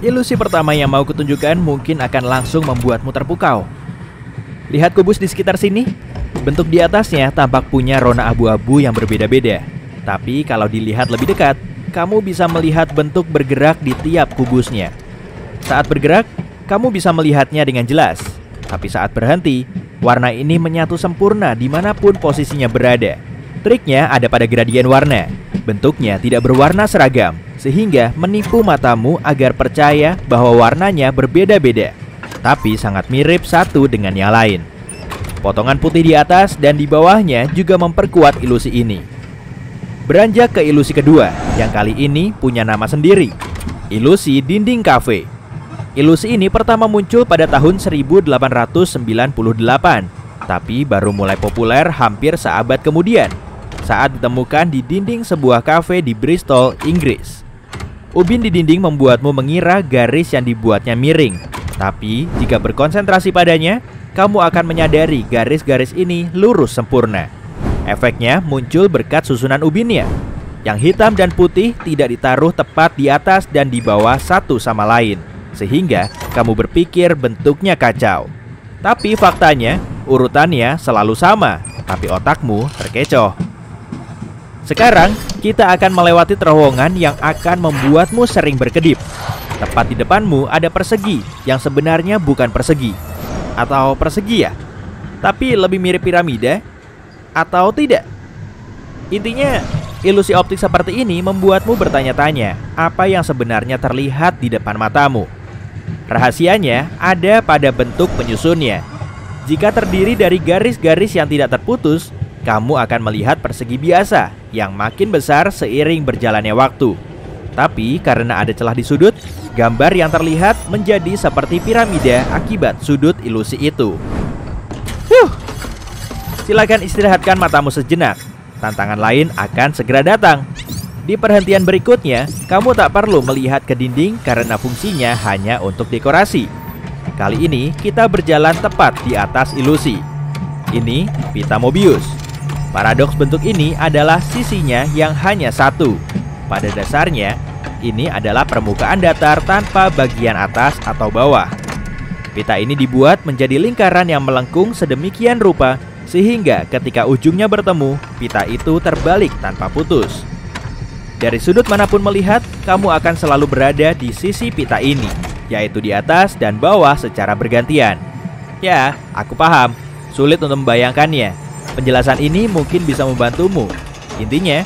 Ilusi pertama yang mau kutunjukkan mungkin akan langsung membuatmu terpukau. Lihat kubus di sekitar sini. Bentuk di atasnya tampak punya rona abu-abu yang berbeda-beda. Tapi kalau dilihat lebih dekat, kamu bisa melihat bentuk bergerak di tiap kubusnya. Saat bergerak, kamu bisa melihatnya dengan jelas. Tapi saat berhenti, warna ini menyatu sempurna dimanapun posisinya berada. Triknya ada pada gradien warna. Bentuknya tidak berwarna seragam, sehingga menipu matamu agar percaya bahwa warnanya berbeda-beda, tapi sangat mirip satu dengan yang lain. Potongan putih di atas dan di bawahnya juga memperkuat ilusi ini. Beranjak ke ilusi kedua, yang kali ini punya nama sendiri, ilusi dinding kafe. Ilusi ini pertama muncul pada tahun 1898, tapi baru mulai populer hampir seabad kemudian, saat ditemukan di dinding sebuah kafe di Bristol, Inggris. Ubin di dinding membuatmu mengira garis yang dibuatnya miring, tapi jika berkonsentrasi padanya, kamu akan menyadari garis-garis ini lurus sempurna. Efeknya muncul berkat susunan ubinnya, yang hitam dan putih tidak ditaruh tepat di atas dan di bawah satu sama lain, sehingga kamu berpikir bentuknya kacau. Tapi faktanya, urutannya selalu sama, tapi otakmu terkecoh. Sekarang, kita akan melewati terowongan yang akan membuatmu sering berkedip. Tepat di depanmu ada persegi yang sebenarnya bukan persegi. Atau persegi ya? Tapi lebih mirip piramida? Atau tidak? Intinya, ilusi optik seperti ini membuatmu bertanya-tanya apa yang sebenarnya terlihat di depan matamu. Rahasianya ada pada bentuk penyusunnya. Jika terdiri dari garis-garis yang tidak terputus, kamu akan melihat persegi biasa yang makin besar seiring berjalannya waktu. Tapi karena ada celah di sudut, gambar yang terlihat menjadi seperti piramida akibat sudut ilusi itu. Silakan istirahatkan matamu sejenak. Tantangan lain akan segera datang. Di perhentian berikutnya, kamu tak perlu melihat ke dinding karena fungsinya hanya untuk dekorasi. Kali ini kita berjalan tepat di atas ilusi. Ini pita Mobius. Paradoks bentuk ini adalah sisinya yang hanya satu. Pada dasarnya, ini adalah permukaan datar tanpa bagian atas atau bawah. Pita ini dibuat menjadi lingkaran yang melengkung sedemikian rupa, sehingga ketika ujungnya bertemu, pita itu terbalik tanpa putus. Dari sudut manapun melihat, kamu akan selalu berada di sisi pita ini, yaitu di atas dan bawah secara bergantian. Ya, aku paham, sulit untuk membayangkannya. Penjelasan ini mungkin bisa membantumu. Intinya,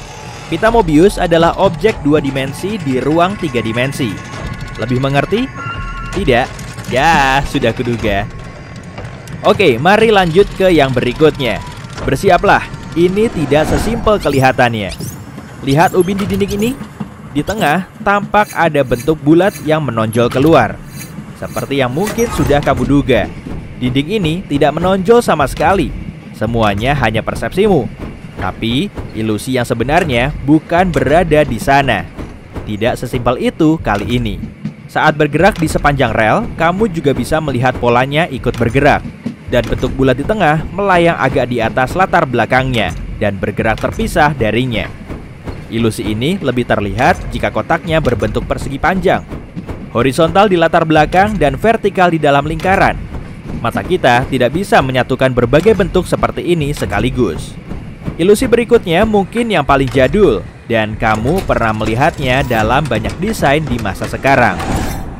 pita Mobius adalah objek 2 dimensi di ruang 3 dimensi. Lebih mengerti? Tidak? Ya, sudah kuduga. Oke, mari lanjut ke yang berikutnya. Bersiaplah, ini tidak sesimpel kelihatannya. Lihat ubin di dinding ini. Di tengah, tampak ada bentuk bulat yang menonjol keluar. Seperti yang mungkin sudah kamu duga, dinding ini tidak menonjol sama sekali. Semuanya hanya persepsimu. Tapi, ilusi yang sebenarnya bukan berada di sana. Tidak sesimpel itu kali ini. Saat bergerak di sepanjang rel, kamu juga bisa melihat polanya ikut bergerak. Dan bentuk bulat di tengah melayang agak di atas latar belakangnya dan bergerak terpisah darinya. Ilusi ini lebih terlihat jika kotaknya berbentuk persegi panjang, horizontal di latar belakang dan vertikal di dalam lingkaran. Mata kita tidak bisa menyatukan berbagai bentuk seperti ini sekaligus. Ilusi berikutnya mungkin yang paling jadul, dan kamu pernah melihatnya dalam banyak desain di masa sekarang.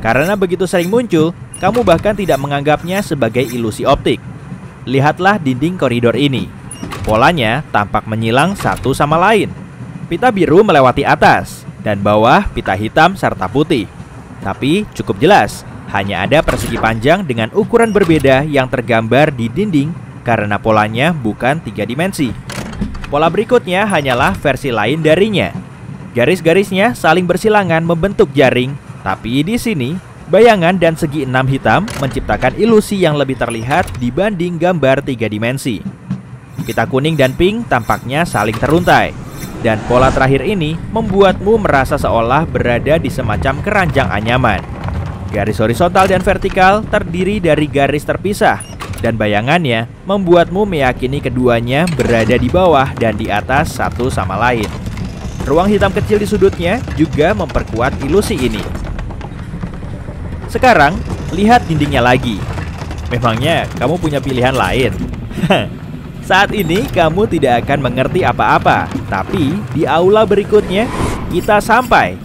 Karena begitu sering muncul, kamu bahkan tidak menganggapnya sebagai ilusi optik. Lihatlah dinding koridor ini. Polanya tampak menyilang satu sama lain. Pita biru melewati atas, dan bawah pita hitam serta putih. Tapi cukup jelas, hanya ada persegi panjang dengan ukuran berbeda yang tergambar di dinding karena polanya bukan 3 dimensi. Pola berikutnya hanyalah versi lain darinya. Garis-garisnya saling bersilangan membentuk jaring, tapi di sini bayangan dan segi 6 hitam menciptakan ilusi yang lebih terlihat dibanding gambar 3 dimensi. Pita kuning dan pink tampaknya saling teruntai, dan pola terakhir ini membuatmu merasa seolah berada di semacam keranjang anyaman. Garis horizontal dan vertikal terdiri dari garis terpisah, dan bayangannya membuatmu meyakini keduanya berada di bawah dan di atas satu sama lain. Ruang hitam kecil di sudutnya juga memperkuat ilusi ini. Sekarang, lihat dindingnya lagi. Memangnya kamu punya pilihan lain? Saat ini kamu tidak akan mengerti apa-apa, tapi di aula berikutnya kita sampai.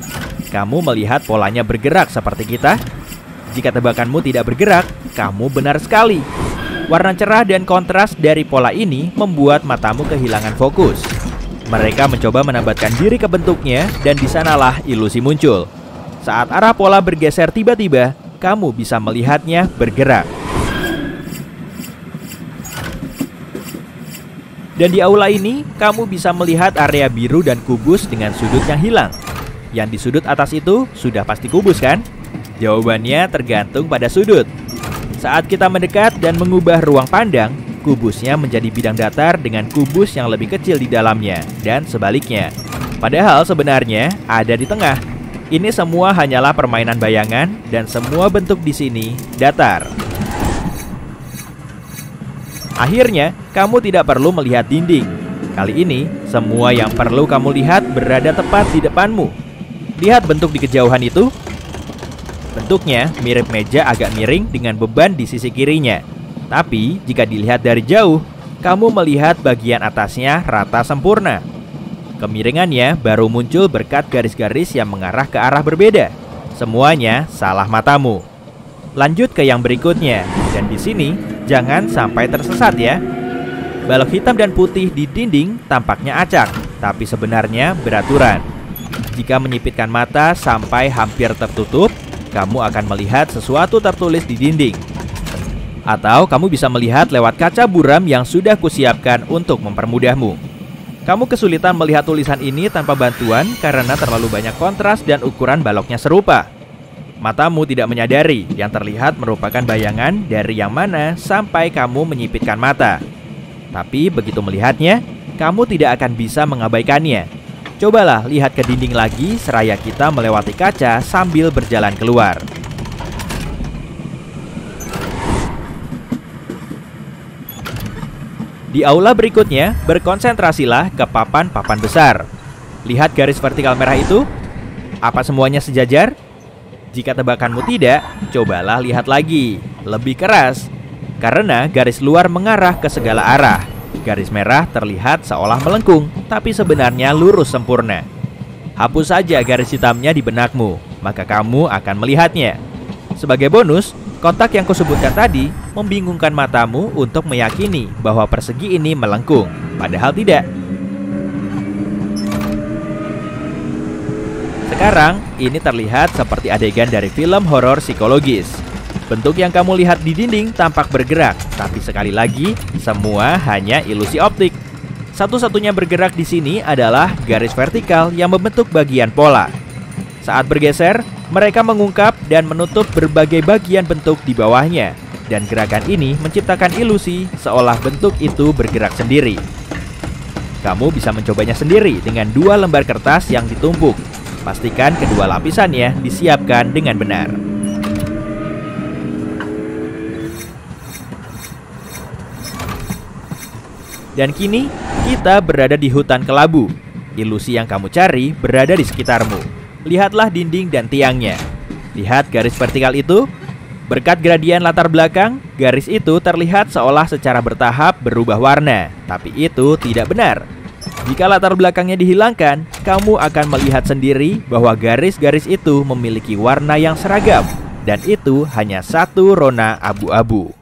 Kamu melihat polanya bergerak seperti kita? Jika tebakanmu tidak bergerak, kamu benar sekali. Warna cerah dan kontras dari pola ini membuat matamu kehilangan fokus. Mereka mencoba menambatkan diri ke bentuknya dan di sanalah ilusi muncul. Saat arah pola bergeser tiba-tiba, kamu bisa melihatnya bergerak. Dan di aula ini, kamu bisa melihat area biru dan kubus dengan sudut yang hilang. Yang di sudut atas itu sudah pasti kubus, kan? Jawabannya tergantung pada sudut. Saat kita mendekat dan mengubah ruang pandang, kubusnya menjadi bidang datar dengan kubus yang lebih kecil di dalamnya, dan sebaliknya. Padahal sebenarnya ada di tengah. Ini semua hanyalah permainan bayangan, dan semua bentuk di sini datar. Akhirnya, kamu tidak perlu melihat dinding. Kali ini, semua yang perlu kamu lihat berada tepat di depanmu. Lihat bentuk di kejauhan itu. Bentuknya mirip meja agak miring dengan beban di sisi kirinya. Tapi, jika dilihat dari jauh, kamu melihat bagian atasnya rata sempurna. Kemiringannya baru muncul berkat garis-garis yang mengarah ke arah berbeda. Semuanya salah matamu. Lanjut ke yang berikutnya, dan di sini jangan sampai tersesat ya. Balok hitam dan putih di dinding tampaknya acak, tapi sebenarnya beraturan. Jika menyipitkan mata sampai hampir tertutup, kamu akan melihat sesuatu tertulis di dinding. Atau kamu bisa melihat lewat kaca buram yang sudah kusiapkan untuk mempermudahmu. Kamu kesulitan melihat tulisan ini tanpa bantuan karena terlalu banyak kontras dan ukuran baloknya serupa. Matamu tidak menyadari yang terlihat merupakan bayangan dari yang mana sampai kamu menyipitkan mata. Tapi begitu melihatnya, kamu tidak akan bisa mengabaikannya. Cobalah lihat ke dinding lagi seraya kita melewati kaca sambil berjalan keluar. Di aula berikutnya, berkonsentrasilah ke papan-papan besar. Lihat garis vertikal merah itu? Apa semuanya sejajar? Jika tebakanmu tidak, cobalah lihat lagi, lebih keras. Karena garis luar mengarah ke segala arah. Garis merah terlihat seolah melengkung, tapi sebenarnya lurus sempurna. Hapus saja garis hitamnya di benakmu, maka kamu akan melihatnya. Sebagai bonus, kotak yang kusebutkan tadi membingungkan matamu untuk meyakini bahwa persegi ini melengkung, padahal tidak. Sekarang, ini terlihat seperti adegan dari film horor psikologis. Bentuk yang kamu lihat di dinding tampak bergerak, tapi sekali lagi, semua hanya ilusi optik. Satu-satunya bergerak di sini adalah garis vertikal yang membentuk bagian pola. Saat bergeser, mereka mengungkap dan menutup berbagai bagian bentuk di bawahnya. Dan gerakan ini menciptakan ilusi seolah bentuk itu bergerak sendiri. Kamu bisa mencobanya sendiri dengan 2 lembar kertas yang ditumpuk. Pastikan kedua lapisannya disiapkan dengan benar. Dan kini, kita berada di hutan kelabu. Ilusi yang kamu cari berada di sekitarmu. Lihatlah dinding dan tiangnya. Lihat garis vertikal itu? Berkat gradien latar belakang, garis itu terlihat seolah secara bertahap berubah warna. Tapi itu tidak benar. Jika latar belakangnya dihilangkan, kamu akan melihat sendiri bahwa garis-garis itu memiliki warna yang seragam. Dan itu hanya satu rona abu-abu.